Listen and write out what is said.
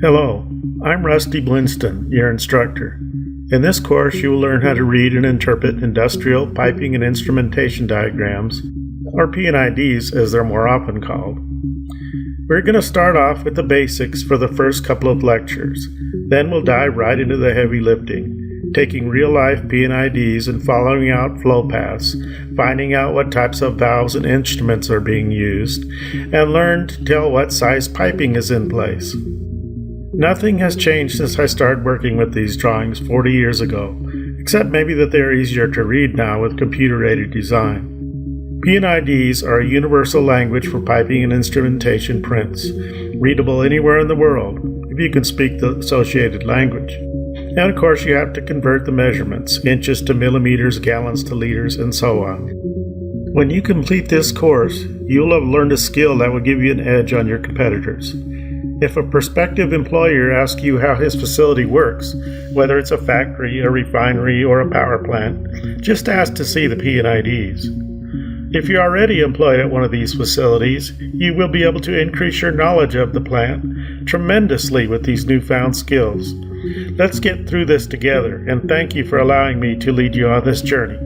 Hello, I'm Rusty Blinston, your instructor. In this course, you will learn how to read and interpret industrial piping and instrumentation diagrams, or P&IDs as they're more often called. We're going to start off with the basics for the first couple of lectures. Then we'll dive right into the heavy lifting, taking real-life P&IDs and following out flow paths, finding out what types of valves and instruments are being used, and learn to tell what size piping is in place. Nothing has changed since I started working with these drawings 40 years ago, except maybe that they're easier to read now with computer-aided design. P&IDs are a universal language for piping and instrumentation prints, readable anywhere in the world, if you can speak the associated language. And of course, you have to convert the measurements, inches to millimeters, gallons to liters, and so on. When you complete this course, you'll have learned a skill that will give you an edge on your competitors. If a prospective employer asks you how his facility works, whether it's a factory, a refinery, or a power plant, just ask to see the P&IDs. If you're already employed at one of these facilities, you will be able to increase your knowledge of the plant tremendously with these newfound skills. Let's get through this together, and thank you for allowing me to lead you on this journey.